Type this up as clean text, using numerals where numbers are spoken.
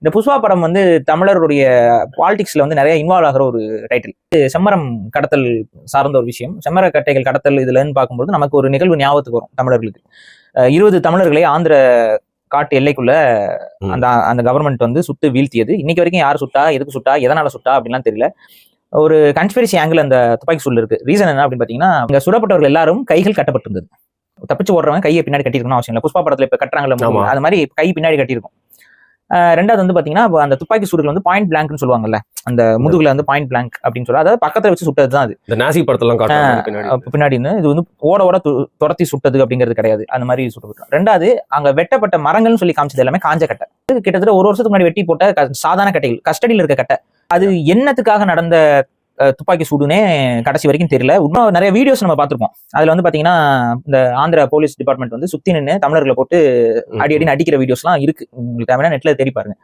இந்த புஷ்பா படம் வந்து தமிழருடைய பாலிடிக்ஸ்ல வந்து நிறைய இன்வால்வ் ஆகிற ஒரு டைட்டில். செம்மரம் கடத்தல் சார்ந்த ஒரு விஷயம். செம்மர கட்டைகள் கடத்தல் இதுலன்னு பார்க்கும்போது நமக்கு ஒரு நிகழ்வு ஞாபகத்துக்கு வரும் தமிழர்களுக்கு. 20 தமிழர்களை ஆந்திர காட்டு எல்லைக்குள்ள அந்த கவர்மெண்ட் வந்து சுட்டு வீழ்த்தியது. இன்னைக்கு வரைக்கும் யார் சுட்டா, எதுக்கு சுட்டா, எதனால சுட்டா அப்படின்லாம் தெரியல. ஒரு கன்ஸ்பிரசி ஆங்கிள் அந்த துப்பாக்கி சூழல் இருக்கு. ரீசன் என்ன அப்படின்னு பாத்தீங்கன்னா, இங்க சுடப்பட்டவர்கள் எல்லாரும் கைகள் கட்டப்பட்டிருந்தது. தப்பிச்சு ஓடுறவங்க கையை பின்னாடி கட்டிருக்கணும் அவசியம் இல்லை. புஷ்பா படத்துல இப்ப கட்டுறாங்கல்ல, அது மாதிரி கை பின்னாடி கட்டியிருக்கும். ரெண்டாவது வந்து பாத்தீங்கன்னா, அந்த துப்பாக்கி சூடுகள் வந்து பாயிண்ட் பிளாங்க்னு சொல்லுவாங்கல்ல, அந்த முதுகுல வந்து பாயிண்ட் பிளாங்க் அப்படின்னு சொல்லுவாங்க. அதாவது பக்கத்துல வச்சு சுட்டது தான் அது. இந்த நாசி படத்தெல்லாம் பின்னாடி இது வந்து ஓட துரத்தி சுட்டது அப்படிங்கிறது கிடையாது. அந்த மாதிரி சுட்டு. ரெண்டாவது, அங்க வெட்டப்பட்ட மரங்கள்னு சொல்லி காமிச்சது எல்லாமே காஞ்ச கட்டை. கிட்டத்தட்ட ஒரு வருஷத்துக்கு முன்னாடி வெட்டி போட்ட சாதாரண கட்டைகள், கஸ்டடியில் இருக்க கட்டை. அது என்னத்துக்காக நடந்த துப்பாக்கி சூடுனே கடைசி வரைக்கும் தெரியல. இன்னும் நிறைய வீடியோஸ் நம்ம பார்த்திருப்போம். அதுல வந்து பாத்தீங்கன்னா, இந்த ஆந்திரா போலீஸ் டிபார்ட்மெண்ட் வந்து சுத்தி நின்று தமிழர்களை போட்டு அடி அடின்னு அடிக்கிற வீடியோஸ் எல்லாம் இருக்கு. உங்களுக்கு தேவையான நெட்ல தேடி பாருங்க.